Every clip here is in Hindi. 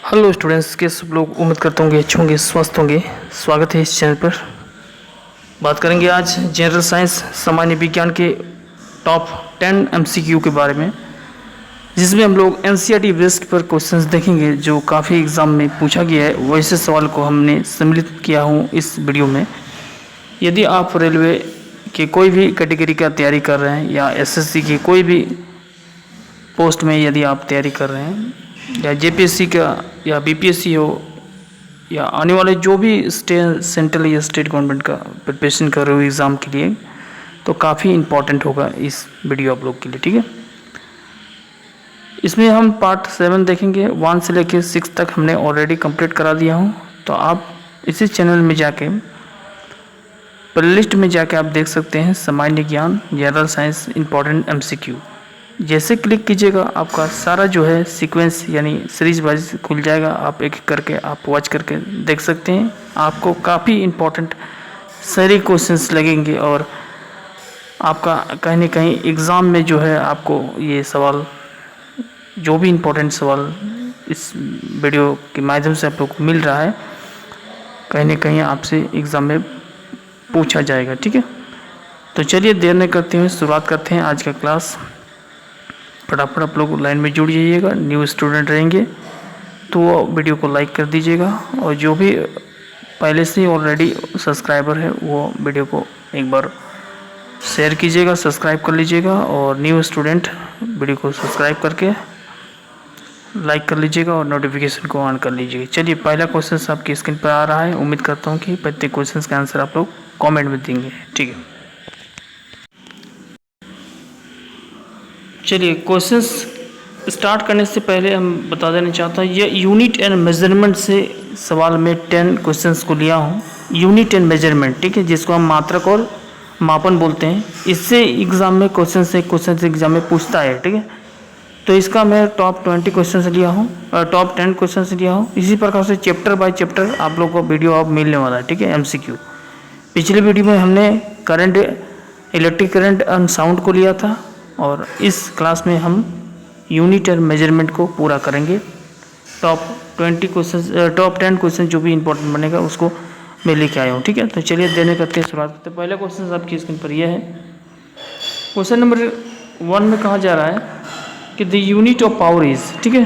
हेलो स्टूडेंट्स, के सब लोग उम्मीद करता हूँ अच्छे होंगे, स्वस्थ होंगे। स्वागत है इस चैनल पर। बात करेंगे आज जनरल साइंस सामान्य विज्ञान के टॉप 10 एमसीक्यू के बारे में, जिसमें हम लोग एनसीईआरटी बेस्ड पर क्वेश्चंस देखेंगे जो काफ़ी एग्ज़ाम में पूछा गया है। वैसे सवाल को हमने सम्मिलित किया हूँ इस वीडियो में। यदि आप रेलवे के कोई भी कैटेगरी का तैयारी कर रहे हैं या एसएससी की कोई भी पोस्ट में यदि आप तैयारी कर रहे हैं, या जेपीएससी का या बीपीएससी हो, या आने वाले जो भी सेंट्रल या स्टेट गवर्नमेंट का प्रिपरेशन कर रहे हो एग्ज़ाम के लिए, तो काफ़ी इम्पॉर्टेंट होगा इस वीडियो आप लोग के लिए। ठीक है, इसमें हम पार्ट 7 देखेंगे। 1 से लेकर 6 तक हमने ऑलरेडी कंप्लीट करा दिया हूँ। तो आप इसी चैनल में जाके प्लेलिस्ट में जाके आप देख सकते हैं सामान्य ज्ञान जनरल साइंस इम्पॉर्टेंट एमसीक्यू। जैसे क्लिक कीजिएगा आपका सारा जो है सीक्वेंस यानी सीरीज वाइज खुल जाएगा। आप एक एक करके आप वॉच करके देख सकते हैं। आपको काफ़ी इम्पोर्टेंट सारे क्वेश्चंस लगेंगे और आपका कहीं ना कहीं एग्ज़ाम में जो है आपको ये सवाल, जो भी इम्पोर्टेंट सवाल इस वीडियो के माध्यम से आप लोग को मिल रहा है, कहीं ना कहीं आपसे एग्ज़ाम में पूछा जाएगा। ठीक है, तो चलिए देर नहीं करते हुए शुरुआत करते हैं आज का क्लास। फटाफट आप लोग लाइन में जुड़ जाइएगा। न्यू स्टूडेंट रहेंगे तो वो वीडियो को लाइक कर दीजिएगा, और जो भी पहले से ऑलरेडी सब्सक्राइबर है वो वीडियो को एक बार शेयर कीजिएगा, सब्सक्राइब कर लीजिएगा। और न्यू स्टूडेंट वीडियो को सब्सक्राइब करके लाइक कर लीजिएगा और नोटिफिकेशन को ऑन कर लीजिएगा। चलिए, पहला क्वेश्चन आपकी स्क्रीन पर आ रहा है। उम्मीद करता हूँ कि प्रत्येक क्वेश्चन का आंसर आप लोग कॉमेंट में देंगे। ठीक है, चलिए क्वेश्चंस स्टार्ट करने से पहले हम बता देना चाहता हूँ, ये यूनिट एंड मेजरमेंट से सवाल में 10 क्वेश्चंस को लिया हूँ। यूनिट एंड मेजरमेंट, ठीक है, जिसको हम मात्रक और मापन बोलते हैं। इससे एग्ज़ाम में क्वेश्चन एग्जाम में पूछता है। ठीक है, तो इसका मैं टॉप 20 क्वेश्चन लिया हूँ, टॉप 10 क्वेश्चन लिया हूँ। इसी प्रकार से चैप्टर बाय चैप्टर आप लोग को वीडियो अब मिलने वाला है। ठीक है, एमसीक्यू। पिछले वीडियो में हमने current, electric current and sound को लिया था, और इस क्लास में हम यूनिट और मेजरमेंट को पूरा करेंगे। टॉप 10 क्वेश्चन जो भी इंपॉर्टेंट बनेगा उसको मैं लेके आया हूँ। ठीक है, तो चलिए देने करते हैं शुरुआत करते हैं। पहला क्वेश्चन आपकी स्क्रीन पर यह है। क्वेश्चन नंबर 1 में कहा जा रहा है कि the unit of power is, ठीक है,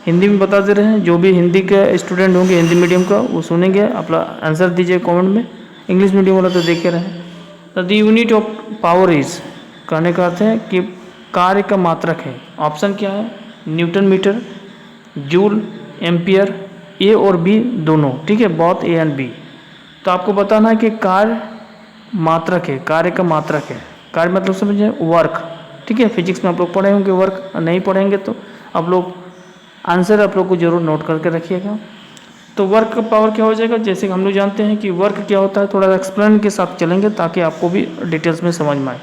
हिंदी में बता दे रहे हैं। जो भी हिंदी के स्टूडेंट होंगे हिंदी मीडियम का वो सुनेंगे, अपना आंसर दीजिए कॉमेंट में। इंग्लिश मीडियम वाला तो देख के रहे। The unit of power is कहने का अर्थ है कि कार्य का मात्रक है। ऑप्शन क्या है? न्यूटन मीटर, जूल, एम्पियर, ए और बी दोनों। ठीक है, बोथ ए एंड बी। तो आपको बताना है कि कार्य मात्रक है, कार्य का मात्रक है। कार्य मतलब समझे वर्क। ठीक है, फिजिक्स में आप लोग पढ़े होंगे वर्क, नहीं पढ़ेंगे तो आप लोग आंसर आप लोग को जरूर नोट करके रखिएगा। तो वर्क का पावर क्या हो जाएगा? जैसे कि हम लोग जानते हैं कि वर्क क्या होता है, थोड़ा एक्सप्लेन के साथ चलेंगे ताकि आपको भी डिटेल्स में समझ में आए।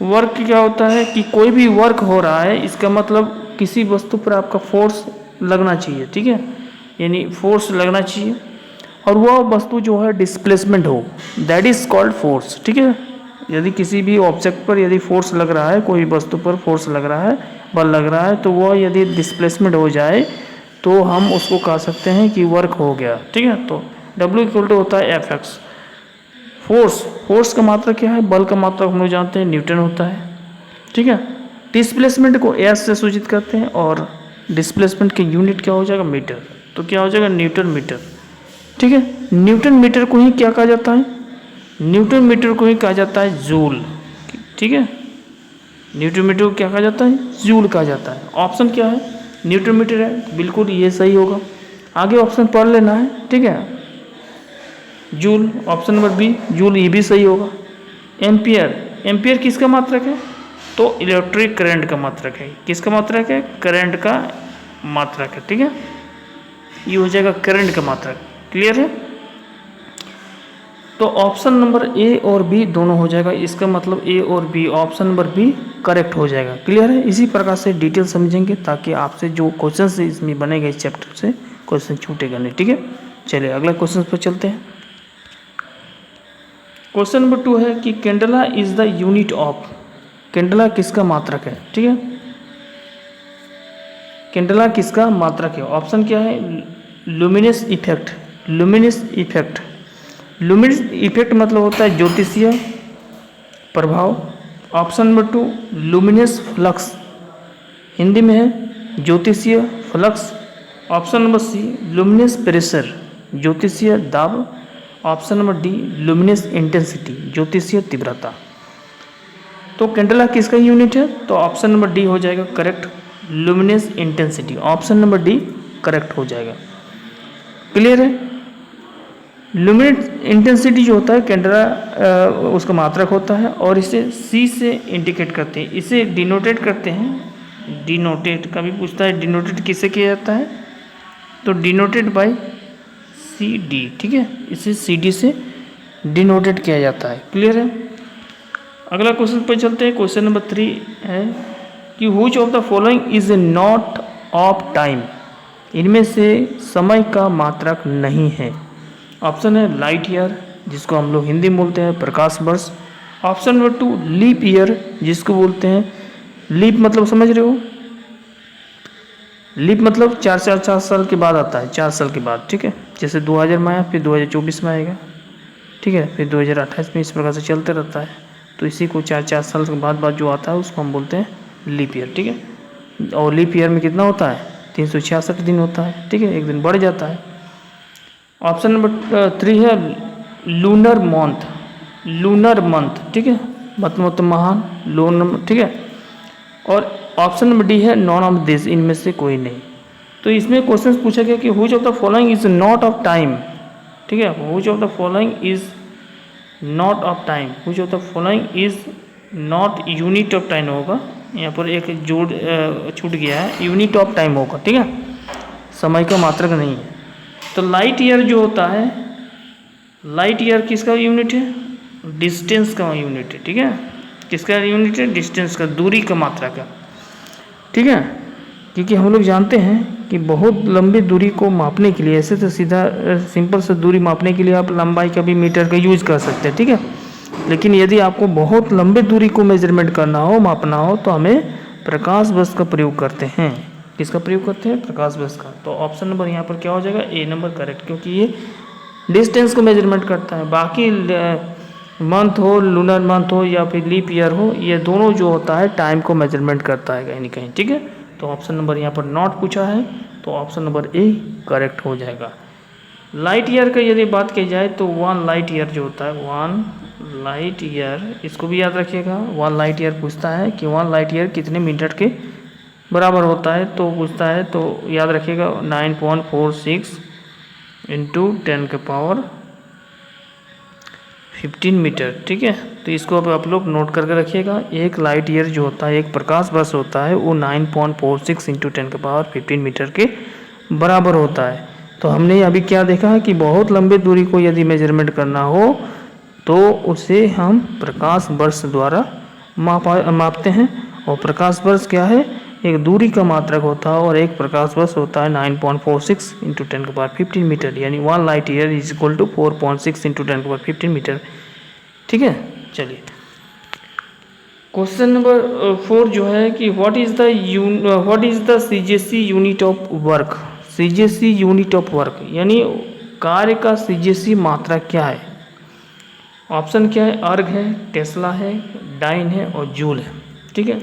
वर्क क्या होता है कि कोई भी वर्क हो रहा है, इसका मतलब किसी वस्तु पर आपका फोर्स लगना चाहिए। ठीक है, यानी फोर्स लगना चाहिए, और वह वस्तु जो है डिस्प्लेसमेंट हो, दैट इज कॉल्ड फोर्स। ठीक है, यदि किसी भी ऑब्जेक्ट पर यदि फोर्स लग रहा है, कोई वस्तु पर फोर्स लग रहा है, बल लग रहा है, तो वह यदि डिस्प्लेसमेंट हो जाए तो हम उसको कह सकते हैं कि वर्क हो गया। ठीक है, तो W इक्वल टू होता है Fx। फोर्स का मात्रा क्या है? बल का मात्रा हम लोग जानते हैं न्यूटन होता है। ठीक है, डिस्प्लेसमेंट को एस से सूचित करते हैं, और डिस्प्लेसमेंट की यूनिट क्या हो जाएगा? मीटर। तो क्या हो जाएगा? Newton metre. ठीक है, न्यूटन मीटर को ही क्या कहा जाता है? न्यूटन मीटर को ही कहा जाता है जूल। ठीक है, न्यूटन मीटर को क्या कहा जाता है? जूल कहा जाता है। ऑप्शन क्या है? न्यूटन मीटर है, बिल्कुल ये सही होगा। आगे ऑप्शन पढ़ लेना है। ठीक है, joule, option number B joule, ये भी सही होगा। एम्पियर किसका मात्रक है? तो इलेक्ट्रिक करंट का मात्रक है। किसका मात्रक है? करंट का मात्रक है। ठीक है, ये हो जाएगा करंट का मात्रक। क्लियर है? तो ऑप्शन नंबर ए और बी दोनों हो जाएगा। इसका मतलब ए और B, option number B correct हो जाएगा। क्लियर है? इसी प्रकार से डिटेल समझेंगे ताकि आपसे जो क्वेश्चन इसमें बनेगा इस चैप्टर से क्वेश्चन छूटेगा नहीं। ठीक है, चलिए अगला क्वेश्चन पर चलते हैं। क्वेश्चन नंबर 2 है कि candela is the unit of. Candela किसका मात्रक है? ठीक है, कैंडेला किसका मात्रक है? ऑप्शन क्या है? Luminous effect. Luminous effect, luminous effect मतलब होता है ज्योतिषीय प्रभाव। Option number 2 luminous flux, Hindi में है ज्योतिषीय flux. Option number C luminous pressure, ज्योतिषीय दाब। Option number D luminous intensity, ज्योतिषीय तीव्रता। तो कैंडेला किसका यूनिट है? तो ऑप्शन नंबर डी हो जाएगा correct, luminous intensity. Option number D correct हो जाएगा। क्लियर है? लुमिनस इंटेंसिटी जो होता है कैंडेला उसका मात्रक होता है और इसे सी से इंडिकेट करते हैं, इसे डिनोटेट करते हैं। डिनोटेट कभी पूछता है डिनोटेट किससे किया जाता है? तो डिनोटेड बाय सी डी, ठीक है, इसे सी डी से डिनोटेड किया जाता है। क्लियर है? अगला क्वेश्चन पर चलते हैं। क्वेश्चन नंबर 3 है कि which of the following is not of time, इनमें से समय का मात्रक नहीं है। ऑप्शन है लाइट ईयर, जिसको हम लोग हिंदी में बोलते हैं प्रकाश वर्ष। ऑप्शन नंबर 2 लीप ईयर, जिसको बोलते हैं लीप मतलब समझ रहे हो? लीप मतलब 4 साल के बाद आता है, 4 साल के बाद, ठीक है। जैसे 2000 में आया, फिर 2024 में आएगा, ठीक है, फिर 2028 में, इस प्रकार से चलते रहता है। तो इसी को 4 साल के बाद जो आता है उसको हम बोलते हैं लीप ईयर, ठीक है। और लीप ईयर में कितना होता है? 366 दिन होता है, ठीक है, एक दिन बढ़ जाता है। ऑप्शन नंबर 3 है लूनर मंथ, लूनर मंथ, ठीक है, मतलब महान लूनर, ठीक है। और ऑप्शन नंबर डी है नॉन ऑफ दिस, इनमें से कोई नहीं। तो इसमें क्वेश्चन पूछा गया कि which of the following is not of time, ठीक है, which of the following is not of time, which of the following is not unit of time होगा, यहाँ पर एक जोड़ छूट गया है, यूनिट ऑफ टाइम होगा, ठीक है, समय का मात्रक नहीं है। तो लाइट ईयर जो होता है, लाइट ईयर किसका यूनिट है? डिस्टेंस का यूनिट है, ठीक है, किसका यूनिट है? डिस्टेंस का, दूरी का मात्रक है, ठीक है। क्योंकि हम लोग जानते हैं कि बहुत लंबी दूरी को मापने के लिए, ऐसे तो सीधा सिंपल से दूरी मापने के लिए आप लंबाई का भी मीटर का यूज कर सकते हैं, ठीक है। लेकिन यदि आपको बहुत लंबे दूरी को मेजरमेंट करना हो, मापना हो, तो हमें प्रकाश वर्ष का प्रयोग करते हैं। किसका प्रयोग करते हैं? प्रकाश वर्ष का। तो ऑप्शन नंबर यहाँ पर क्या हो जाएगा? ए नंबर करेक्ट, क्योंकि ये डिस्टेंस को मेजरमेंट करता है। बाकी मंथ हो, लूनर मंथ हो या फिर लीप ईयर हो, ये दोनों जो होता है टाइम को मेजरमेंट करता है कहीं ना कहीं, ठीक है। तो ऑप्शन नंबर यहाँ पर नॉट पूछा है, तो ऑप्शन नंबर ए करेक्ट हो जाएगा। लाइट ईयर का यदि बात की जाए तो 1 लाइट ईयर जो होता है, 1 लाइट ईयर, इसको भी याद रखिएगा। 1 लाइट ईयर पूछता है कि 1 लाइट ईयर कितने मीटर के बराबर होता है, तो पूछता है, तो याद रखिएगा 9.46 इंटू 10 के पावर 15 मीटर, ठीक है। तो इसको अब आप लोग नोट करके रखिएगा। एक लाइट ईयर जो होता है, एक प्रकाश वर्ष होता है, वो 9.46 इंटू 10 के पावर 15 मीटर के बराबर होता है। तो हमने अभी क्या देखा है कि बहुत लंबे दूरी को यदि मेजरमेंट करना हो तो उसे हम प्रकाश वर्ष द्वारा मापते हैं। और प्रकाश वर्ष क्या है? एक दूरी का मात्रक होता है और एक प्रकाश वर्ष होता है 9.46 इंटू 10 के पावर 15 मीटर, यानी 1 light year is equal to 4.6 into 10 के पावर 15 मीटर, ठीक है। चलिए क्वेश्चन नंबर 4 जो है कि what is the CGS unit of work, CGS unit of work यानी कार्य का सीजेसी मात्रा क्या है? ऑप्शन क्या है? अर्ग है, टेस्ला है, डाइन है और जूल है, ठीक है।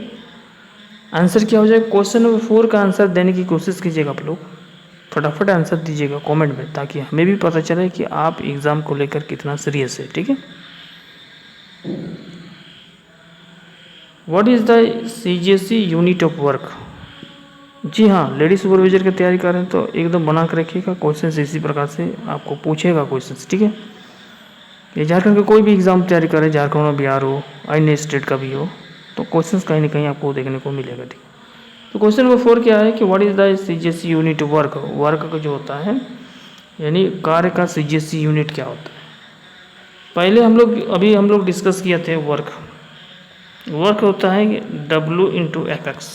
आंसर क्या हो जाएगा? क्वेश्चन नंबर 4 का आंसर देने की कोशिश कीजिएगा आप लोग, फटाफट आंसर दीजिएगा कमेंट में, ताकि हमें भी पता चले कि आप एग्ज़ाम को लेकर कितना सीरियस है, ठीक है। What is the CGS unit of work? जी हाँ, लेडी सुपरवाइजर की तैयारी कर रहे हैं तो एकदम बना कर रखिएगा, क्वेश्चन इसी प्रकार से आपको पूछेगा क्वेश्चन, ठीक है। ये झारखंड का कोई भी एग्ज़ाम तैयारी करें, झारखंड में बिहार हो, अन्य स्टेट का भी हो, तो क्वेश्चंस कहीं ना कहीं आपको देखने को मिलेगा, ठीक है। तो क्वेश्चन नंबर 4 क्या है कि what is the CGS unit work? Work का जो होता है यानी कार्य का सीजेसी यूनिट क्या होता है? पहले हम लोग डिस्कस किए थे वर्क होता है W into F X,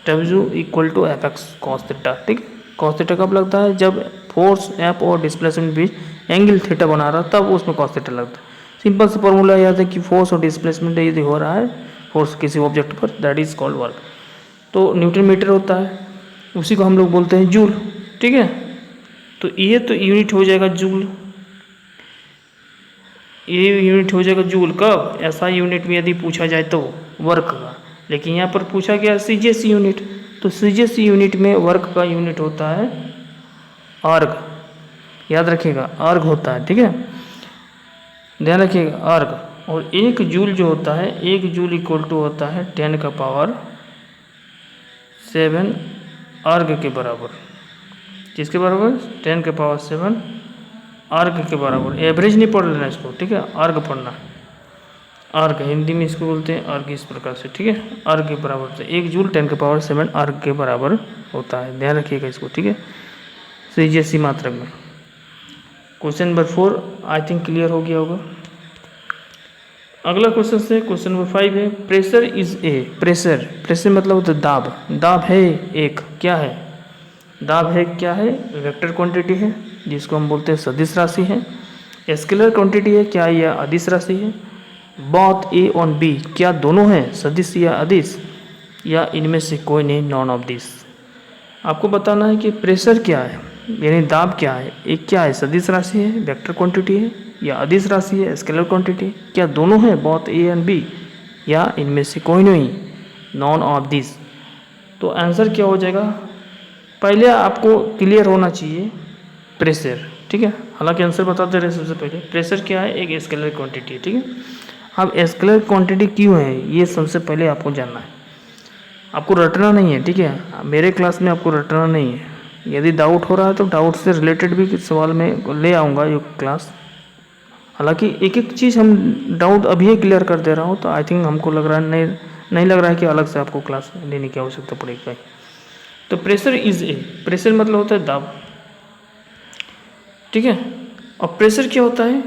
W equal to F X cos theta, ठीक है। कॉस थीटा कब लगता है? जब फोर्स एफ और डिस्प्लेसमेंट बीच एंगल थीटा बना रहा है, तब उसमें कॉस थीटा लगता है। सिंपल से फॉर्मूला याद है कि फोर्स और डिस्प्लेसमेंट यदि हो रहा है, फोर्स किसी ऑब्जेक्ट पर, दैट इज कॉल्ड वर्क। तो न्यूटन मीटर होता है, उसी को हम लोग बोलते हैं जूल, ठीक है। तो ये तो यूनिट हो जाएगा जूल, ये यूनिट हो जाएगा जूल कब, ऐसा यूनिट में यदि पूछा जाए तो वर्क का। लेकिन यहाँ पर पूछा गया सीजीएस यूनिट, तो सीजीएस यूनिट में वर्क का यूनिट होता है अर्ग, याद रखिएगा अर्ग होता है, ठीक है, ध्यान रखिएगा अर्ग। और 1 जूल जो होता है, 1 जूल इक्वल टू होता है 10 का पावर 7 अर्ग के बराबर। किसके बराबर, 10 के पावर 7 अर्ग के बराबर। एवरेज नहीं पढ़ लेना इसको, ठीक है, अर्ग पढ़ना, अर्ग हिंदी में इसको बोलते हैं अर्ग, इस प्रकार से, ठीक है, अर्ग के बराबर। तो 1 जूल 10 के पावर 7 अर्ग के बराबर होता है, ध्यान रखिएगा इसको, ठीक है, सीजीएससी मात्रक में। Question number 4 I think clear हो गया होगा। अगला क्वेश्चन से क्वेश्चन नंबर 5 है, pressure is a, pressure, pressure मतलब होता है दाब, दाब है एक, क्या है, दाब है क्या है, वेक्टर क्वांटिटी है जिसको हम बोलते हैं सदिश राशि है। स्केलर क्वांटिटी है, क्या यह अदिश राशि है। बोथ ए और बी, क्या दोनों हैं सदिश या अदिश, या इनमें से कोई नहीं, नॉन ऑफ दिस। आपको बताना है कि प्रेशर क्या है, यानी दाब क्या है, एक क्या है सदिश राशि है, वेक्टर क्वांटिटी है, या अदिश राशि है, स्केलर क्वांटिटी, क्या दोनों हैं बोथ ए एंड बी, या इनमें से कोई नहीं, नॉन ऑफ दिस। तो आंसर क्या हो जाएगा, पहले आपको क्लियर होना चाहिए प्रेशर, ठीक है, हालांकि आंसर बताते रहे। सबसे पहले प्रेशर क्या है, एक स्केलर क्वांटिटी है, ठीक है। अब स्केलर क्वांटिटी क्यों है, ये सबसे पहले आपको जानना है, आपको रटना नहीं है, ठीक है, मेरे क्लास में आपको रटना नहीं है। यदि डाउट हो रहा है तो डाउट से रिलेटेड भी सवाल में ले आऊँगा ये क्लास, हालांकि एक एक चीज़ हम डाउट अभी क्लियर कर दे रहा हूँ, तो आई थिंक हमको लग रहा है नहीं लग रहा है कि अलग से आपको क्लास लेने की आवश्यकता पड़ेगी। तो प्रेशर इज ए, प्रेशर मतलब होता है दाब, ठीक है। और प्रेशर क्या होता है,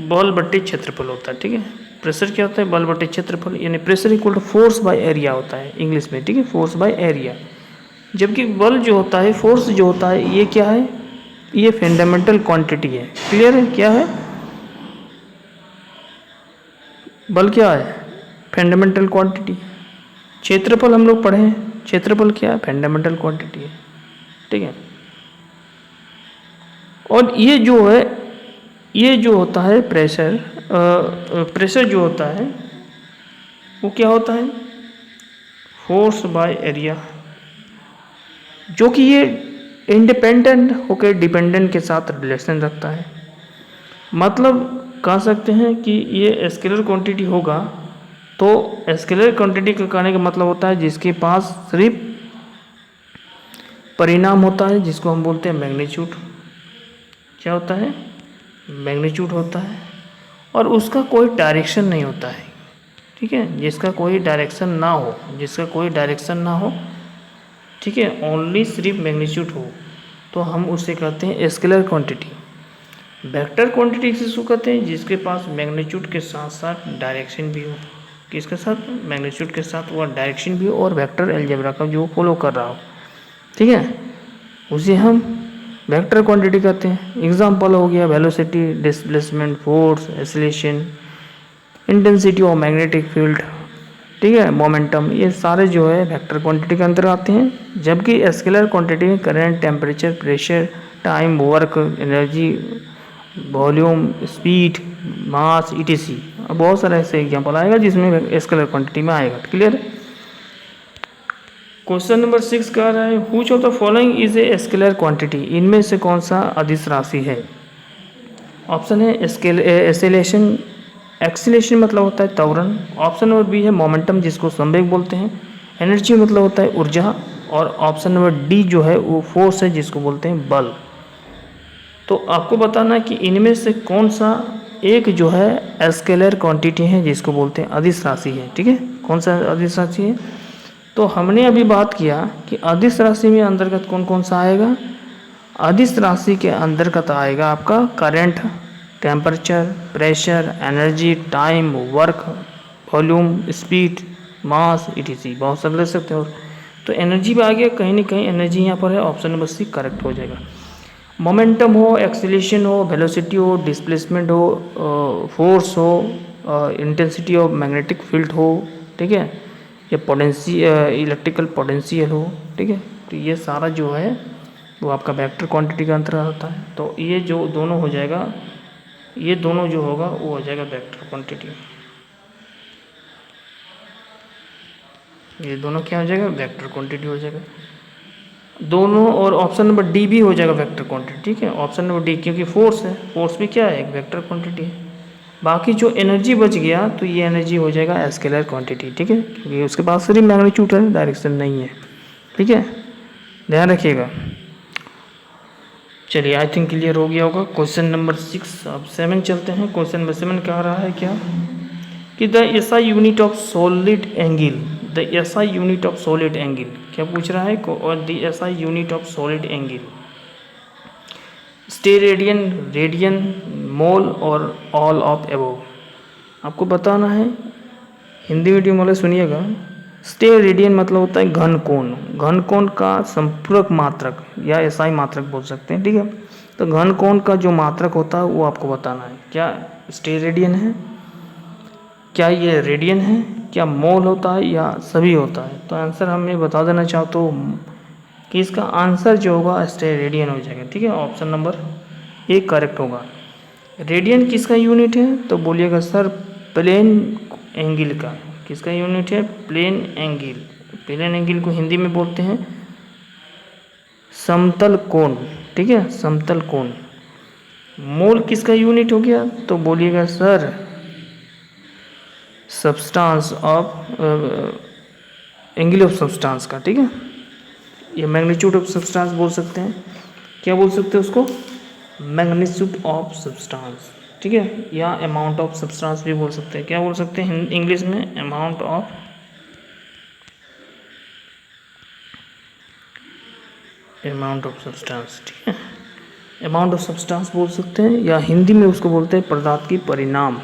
बल बट्टे क्षेत्रफल होता है, ठीक है। प्रेशर क्या होता है, बल बट्टे क्षेत्रफल, यानी pressure equal to force by area होता है इंग्लिश में, ठीक है, फोर्स बाय एरिया। जबकि बल जो होता है, फोर्स जो होता है, ये क्या है, ये फंडामेंटल क्वांटिटी है, क्लियर है, क्या है, बल क्या है, फंडामेंटल क्वांटिटी। क्षेत्रफल हम लोग पढ़े हैं, क्षेत्रफल क्या है, फंडामेंटल क्वांटिटी है, ठीक है। और ये जो है, ये जो होता है प्रेशर, प्रेशर जो होता है वो क्या होता है, फोर्स बाय एरिया, जो कि ये इंडिपेंडेंट होकर डिपेंडेंट के साथ रिलेशन रखता है। मतलब कह सकते हैं कि ये स्केलर क्वांटिटी होगा, तो स्केलर क्वांटिटी का कहने का मतलब होता है जिसके पास सिर्फ परिणाम होता है, जिसको हम बोलते हैं मैग्नीट्यूड। क्या होता है, मैग्नीट्यूड होता है, और उसका कोई डायरेक्शन नहीं होता है, ठीक है, जिसका कोई डायरेक्शन ना हो, जिसका कोई डायरेक्शन ना हो, ठीक है, ओनली सिर्फ मैग्नीट्यूड हो, तो हम उसे कहते हैं स्केलर क्वांटिटी। वेक्टर क्वांटिटी किसको कहते हैं, जिसके पास मैग्नीट्यूड के साथ साथ डायरेक्शन भी हो, किसके साथ, मैग्नीट्यूड के साथ वह डायरेक्शन भी हो, और वेक्टर अलजेब्रा का जो फॉलो कर रहा हो, ठीक है, उसे हम वेक्टर क्वांटिटी कहते हैं। एग्जाम्पल हो गया velocity, displacement, force, acceleration, intensity of magnetic field, ठीक है, मोमेंटम, ये सारे जो है वेक्टर क्वांटिटी के अंदर आते हैं। जबकि स्केलर क्वांटिटी में current, temperature, pressure, time, work, energy, volume, speed, mass, etc, बहुत सारे ऐसे एग्जाम्पल आएगा जिसमें स्केलर क्वांटिटी में आएगा, क्लियर। क्वेश्चन नंबर 6 कह रहा है, which of the following is a scalar quantity, इनमें से कौन सा अदिश राशि है। ऑप्शन है एक्सेलेरेशन, एक्सीलरेशन मतलब होता है त्वरण। ऑप्शन नंबर बी है मोमेंटम, जिसको संवेग बोलते हैं। एनर्जी मतलब होता है ऊर्जा। और ऑप्शन नंबर डी जो है वो फोर्स है, जिसको बोलते हैं बल। तो आपको बताना है कि इनमें से कौन सा एक जो है स्केलर क्वांटिटी है, जिसको बोलते हैं अदिश राशि है, ठीक है, कौन सा अदिश राशि है। तो हमने अभी बात किया कि अदिश राशि में अंतर्गत कौन कौन सा आएगा। अदिश राशि के अंतर्गत आएगा आपका current, temperature, pressure, energy, time, work, volume, speed, mass, etc, बहुत सारे ले सकते हो। तो एनर्जी भी आ गया, कहीं ना कहीं एनर्जी यहाँ पर है, ऑप्शन नंबर सी करेक्ट हो जाएगा। मोमेंटम हो, एक्सीलरेशन हो, वेलोसिटी हो, डिस्प्लेसमेंट हो, फोर्स हो, इंटेंसिटी ऑफ मैग्नेटिक फील्ड हो, ठीक है, या इलेक्ट्रिकल पोटेंशियल हो, ठीक है। तो ये सारा जो है वो आपका वेक्टर क्वांटिटी का अंतर्गत होता है। तो ये जो दोनों हो जाएगा, ये दोनों जो होगा वो हो जाएगा वेक्टर क्वांटिटी। ये दोनों क्या हो जाएगा, वेक्टर क्वांटिटी हो जाएगा दोनों। और ऑप्शन नंबर डी भी हो जाएगा वेक्टर क्वांटिटी, ठीक है। ऑप्शन नंबर डी, क्योंकि फोर्स है, फोर्स भी क्या है, एक वेक्टर क्वांटिटी है। बाकी जो एनर्जी बच गया तो ये एनर्जी हो जाएगा स्केलर क्वांटिटी, ठीक है, क्योंकि उसके पास सिर्फ मैग्नीट्यूड है, डायरेक्शन नहीं है, ठीक है, ध्यान रखिएगा। चलिए, आई थिंक क्लियर हो गया होगा। क्वेश्चन नंबर 6, अब 7 चलते हैं। क्वेश्चन नंबर 7 कह रहा है क्या कि the SI unit of solid angle, the SI unit of solid angle, क्या पूछ रहा है, और the SI unit of solid angle, steradian, radian, mole और ऑल ऑफ एबोव। आपको बताना है, हिंदी मीडियम वाले सुनिएगा। स्टेरेडियन मतलब होता है घन कोण, घन कोण का संपूरक मात्रक या एसआई मात्रक बोल सकते हैं, ठीक है। तो घन कोण का जो मात्रक होता है वो आपको बताना है, क्या स्टेरेडियन है, क्या ये रेडियन है, क्या मोल होता है या सभी होता है। तो आंसर हम ये बता देना चाहता हूँ कि इसका आंसर जो होगा स्टेरेडियन हो जाएगा, ठीक है। ऑप्शन नंबर ए करेक्ट होगा। रेडियन किसका यूनिट है, तो बोलिएगा सर प्लेन एंगल का। किसका यूनिट है, प्लेन एंगल। प्लेन एंगल को हिंदी में बोलते हैं समतल कोण, ठीक है, समतल कोण। मोल किसका यूनिट हो गया, तो बोलिएगा sir substance of angle of substance का, ठीक है। ये मैग्नीट्यूड ऑफ सब्सटेंस बोल सकते हैं, क्या बोल सकते हैं उसको, मैग्नीट्यूड ऑफ सब्सटेंस, ठीक है, या अमाउंट ऑफ सब्सटेंस भी बोल सकते हैं। क्या बोल सकते हैं इंग्लिश में, अमाउंट ऑफ सब्सटेंस, ठीक है, अमाउंट ऑफ सब्सटेंस बोल सकते हैं, या हिंदी में उसको बोलते हैं पदार्थ की परिणाम।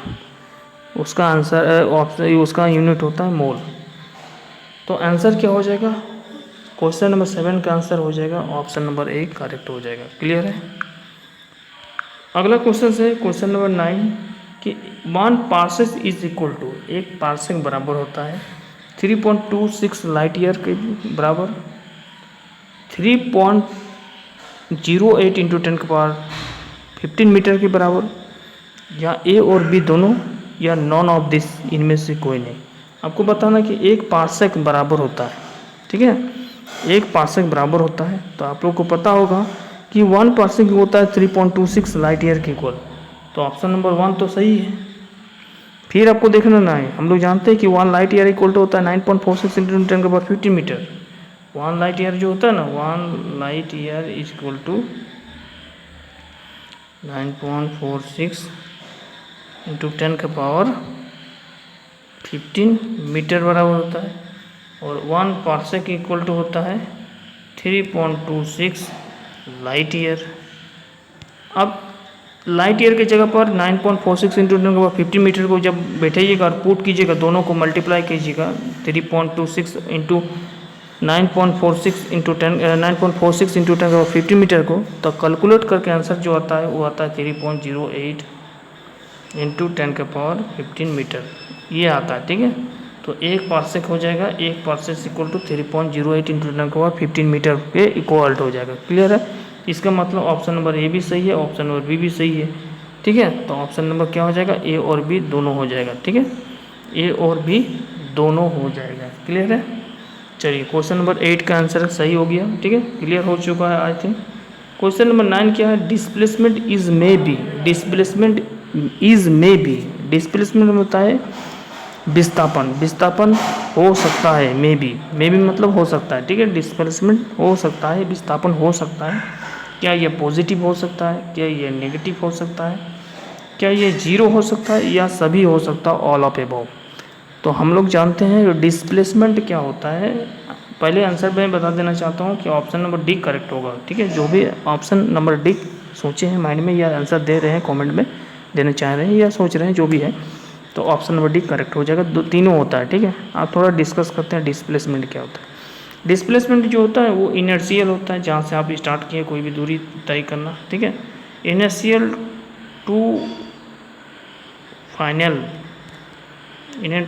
उसका आंसर ऑप्शन, उसका यूनिट होता है मोल। तो आंसर क्या हो जाएगा, क्वेश्चन नंबर 7 का आंसर हो जाएगा ऑप्शन नंबर ए करेक्ट हो जाएगा। क्लियर है। अगला क्वेश्चन है क्वेश्चन नंबर 9 कि 1 पार्सेक इज इक्वल टू, एक पार्सेक बराबर होता है 3.26 लाइट ईयर के बराबर, 3.08 इंटू 10⁻15 मीटर के बराबर, या ए और बी दोनों, या नॉन ऑफ दिस, इनमें से कोई नहीं। आपको बताना कि एक पार्सेक बराबर होता है, ठीक है, एक पार्सेक बराबर होता है। तो आप लोग को पता होगा कि 1 पार्सेक होता है 3.26 लाइट ईयर के इक्वल। तो ऑप्शन नंबर 1 तो सही है। फिर आपको देखना ना है, हम लोग जानते हैं कि 1 लाइट ईयर इक्वल टू होता है 9.46 इंटू 10⁻15 मीटर। 1 लाइट ईयर जो होता है ना, 1 light year is equal to 9.46 into 10⁻15 metre बराबर होता है। और 1 पार्सेक इक्वल टू होता है 3.26 लाइट ईयर। अब लाइट ईयर की जगह पर 9.46 इंटू 10⁻15 मीटर को जब बैठाइएगा और पुट कीजिएगा, दोनों को मल्टीप्लाई कीजिएगा 3.26 इंटू 9.46 इंटू 10⁻15 मीटर को, तो कैलकुलेट करके आंसर जो आता है वो आता है 3.08 इंटू 10⁻15 मीटर, ये आता है, ठीक है। तो एक पार्सेक हो जाएगा, एक parsec equal to 3.08 into 10⁻15 metre के इक्वल हो जाएगा। क्लियर है। इसका मतलब ऑप्शन नंबर ए भी सही है, ऑप्शन नंबर बी भी सही है, ठीक है। तो ऑप्शन नंबर क्या हो जाएगा, ए और बी दोनों हो जाएगा, ठीक है, ए और बी दोनों हो जाएगा। क्लियर है। चलिए, क्वेश्चन नंबर 8 का आंसर सही हो गया, ठीक है, क्लियर हो चुका है आई थिंक। क्वेश्चन नंबर 9 क्या है, displacement is may be, displacement is may be, displacement होता है विस्थापन, विस्थापन हो सकता है, मे बी मतलब हो सकता है, ठीक है, डिस्प्लेसमेंट हो सकता है, विस्थापन हो सकता है। क्या ये पॉजिटिव हो सकता है, क्या ये नेगेटिव हो सकता है, क्या ये जीरो हो सकता है, या सभी हो सकता है, ऑल ऑफ एबव। तो हम लोग जानते हैं डिस्प्लेसमेंट क्या होता है। पहले आंसर मैं बता देना चाहता हूँ कि ऑप्शन नंबर डी करेक्ट होगा, ठीक है। जो भी ऑप्शन नंबर डी सोचे हैं माइंड में या आंसर दे रहे हैं कमेंट में देना चाह रहे हैं या सोच रहे हैं, जो भी है, तो ऑप्शन नंबर डी करेक्ट हो जाएगा। तीनों होता है, ठीक है। आप थोड़ा डिस्कस करते हैं डिस्प्लेसमेंट क्या होता है। डिस्प्लेसमेंट जो होता है वो इनर्शियल होता है, जहाँ से आप स्टार्ट किए कोई भी दूरी तय करना, ठीक है, initial to final,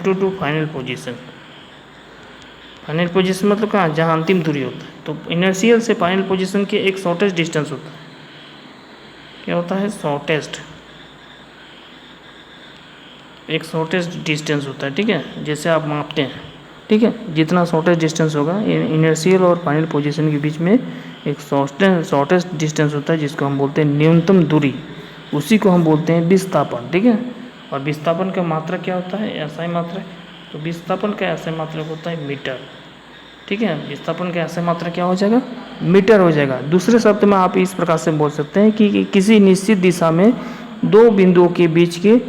to final position, final position मतलब कहाँ, जहाँ अंतिम दूरी होता है। तो इनर्शियल से फाइनल पोजीशन के एक शॉर्टेस्ट डिस्टेंस होता है। क्या होता है? शॉर्टेस्ट, एक शॉर्टेस्ट डिस्टेंस होता है, ठीक है, जैसे आप मापते हैं, ठीक है, जितना शॉर्टेस्ट डिस्टेंस होगा इनर्शियल और फाइनल पोजीशन के बीच में एक शॉर्टेस्ट डिस्टेंस होता है, जिसको हम बोलते हैं न्यूनतम दूरी, उसी को हम बोलते हैं विस्थापन, ठीक है। और विस्थापन का मात्रक क्या होता है? एसआई मात्रक। तो विस्थापन का एसआई मात्रक होता है मीटर, ठीक है। विस्थापन का एसआई मात्रक क्या हो जाएगा? मीटर हो जाएगा। दूसरे शब्द में आप इस प्रकार से बोल सकते हैं कि किसी निश्चित दिशा में दो बिंदुओं के बीच के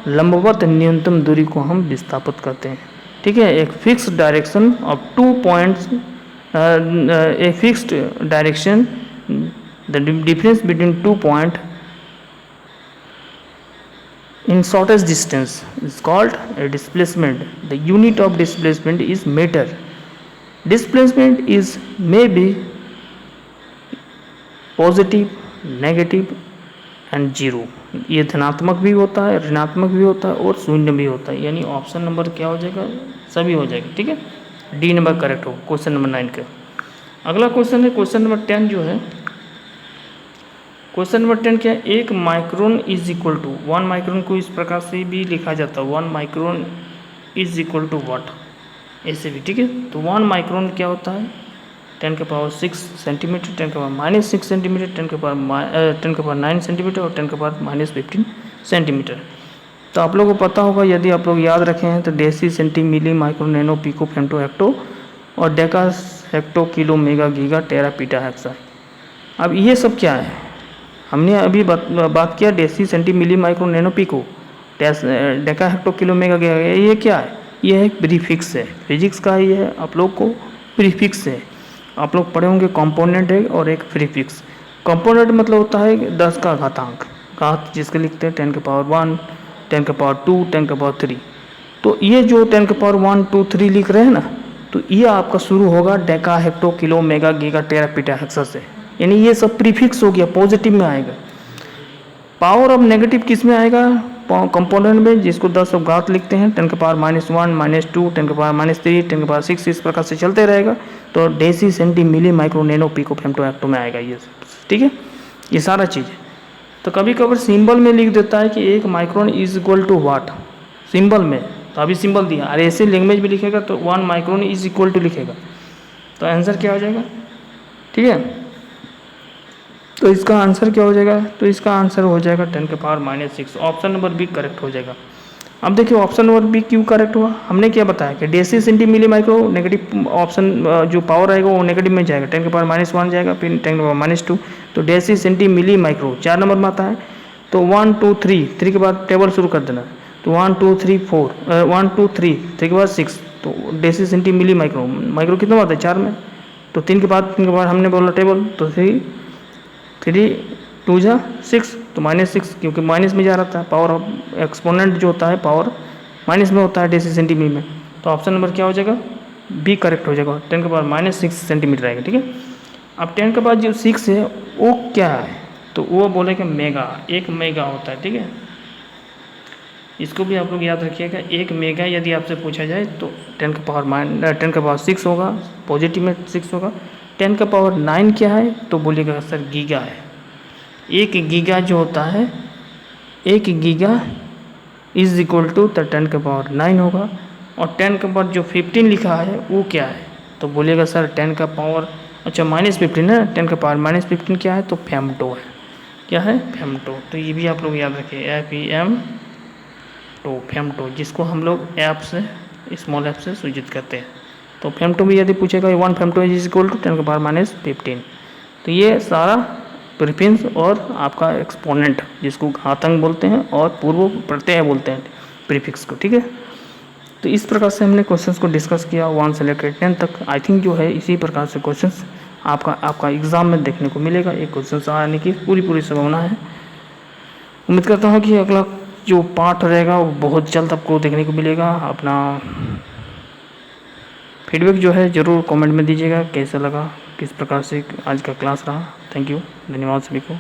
लंबवत न्यूनतम दूरी को हम विस्थापित करते हैं, ठीक है। एक fix direction of 2 points, a fixed direction, the difference between 2 point in shortest distance is called a displacement. The unit of displacement is meter. Displacement is may be positive, negative and zero. ये धनात्मक भी होता है, ऋणात्मक भी होता है और शून्य भी होता है। यानी ऑप्शन नंबर क्या हो जाएगा? सभी हो जाएगा, ठीक है। डी नंबर करेक्ट हो क्वेश्चन नंबर 9 का। अगला क्वेश्चन है क्वेश्चन नंबर 10 जो है, क्वेश्चन नंबर 10 क्या है? 1 micron is equal to 1 micron को इस प्रकार से भी लिखा जाता है, 1 micron is equal to what, ऐसे भी, ठीक है। तो 1 माइक्रोन क्या होता है? 10 के पावर 6 सेंटीमीटर, 10 के पावर -6 सेंटीमीटर, 10 के पावर 9 सेंटीमीटर और 10 के पावर -15 सेंटीमीटर। तो आप लोगों को पता होगा, यदि आप लोग याद रखे हैं तो deci, centi, milli, micro, nano, pico, femto, hecto और deca, hecto, kilo, mega, giga, tera, peta, hexa. अब ये सब क्या है? हमने अभी बात किया deci, centi, milli, micro, nano, pico, deca, hecto, kilo, mega, giga. ये क्या है? ये एक प्रीफिक्स है, फिजिक्स का ही है, आप लोग को प्रीफिक्स है। आप लोग पढ़े होंगे कंपोनेंट है और एक प्रीफिक्स। कंपोनेंट मतलब होता है 10 का घातांक, घात जिसके लिखते हैं 10 के पावर 1, 10 के पावर 2, 10 के पावर 3। तो ये जो 10 के पावर 1, 2, 3 लिख रहे हैं ना, तो ये आपका शुरू होगा deca, hecto, kilo, mega, giga, tera, peta, hexa से। यानी ये सब प्रीफिक्स हो गया, पॉजिटिव में आएगा। पावर ऑफ नेगेटिव किस में आएगा? कंपोनेंट में, जिसको 10 ऑफ घात लिखते हैं, 10 के पावर -1, -2, 10 के पावर -3, 10 के पावर 6, इस प्रकार से चलते रहेगा। तो deci, centi, milli, micro, nano, pico, femto, hecto में आएगा ये सब, ठीक है। ये सारा चीज़ है। तो कभी कभी सिंबल में लिख देता है कि 1 micron is equal to what, symbol में। तो अभी सिंबल दिया, अरे ऐसे लैंग्वेज में लिखेगा तो 1 माइक्रोन इज इक्वल टू लिखेगा। तो आंसर क्या हो जाएगा? ठीक है, तो इसका आंसर क्या हो जाएगा? तो इसका आंसर हो जाएगा 10 के power -6। Option number B correct हो जाएगा। अब देखिए ऑप्शन नंबर बी क्यों करेक्ट हुआ? हमने क्या बताया कि deci, centi, milli, micro, negative option जो पावर आएगा वो नेगेटिव में जाएगा, 10 के पावर -1 जाएगा, फिर 10 के पावर -2। तो deci, centi, milli, micro 4 number में आता है। तो 1 2 3 के बाद टेबल शुरू कर देना। तो 1 2 3 4 1 2 3 के बाद 6। तो deci, centi, milli, micro, micro कितना आता है? 4 में। तो 3 के बाद हमने बोला टेबल, तो 3 2 जा 6, तो -6, क्योंकि माइनस में जा रहा था। पावर ऑफ एक्सपोनेंट जो होता है पावर माइनस में होता है डेसी, सेंटीमीटर में। तो ऑप्शन नंबर क्या हो जाएगा? बी करेक्ट हो जाएगा, 10 के पावर -6 सेंटीमीटर आएगा, ठीक है। अब 10 के बाद जो 6 है वो क्या है? तो वो बोलेगा मेगा, 1 मेगा होता है, ठीक है। इसको भी आप लोग याद रखिएगा, 1 मेगा यदि आपसे पूछा जाए तो 10 के पावर 6 होगा, पॉजिटिव में 6 होगा। 10 का पावर 9 क्या है? तो बोलिएगा सर गीगा है। 1 गीगा जो होता है, 1 गीगा इज इक्वल टू 10 का पावर 9 होगा। और 10 के बाद जो 15 लिखा है वो क्या है? तो बोलिएगा सर 10 का पावर, अच्छा -15 है, 10 का पावर -15 क्या है? तो फेम्टो है। क्या है? फेम्टो। तो ये भी आप लोग याद रखिए, FEM तो फेम्टो, जिसको हम लोग ऐप से, स्मॉल ऐप से सूचित करते हैं। तो फेम्टो भी यदि पूछेगा 1 फेम्टो इज इक्वल टू 10 के पावर -15। तो ये सारा प्रीफिक्स और आपका एक्सपोनेंट, जिसको घातांक बोलते हैं और पूर्व प्रत्यय बोलते हैं प्रीफिक्स को, ठीक है। तो इस प्रकार से हमने क्वेश्चंस को डिस्कस किया 1 से लेकर 10 तक। आई थिंक जो है इसी प्रकार से क्वेश्चंस आपका एग्ज़ाम में देखने को मिलेगा। एक क्वेश्चन आने की पूरी संभावना है। उम्मीद करता हूँ कि अगला जो पार्ट रहेगा वो बहुत जल्द आपको देखने को मिलेगा। अपना फीडबैक जो है ज़रूर कमेंट में दीजिएगा, कैसा लगा, किस प्रकार से आज का क्लास रहा। थैंक यू, धन्यवाद सभी को।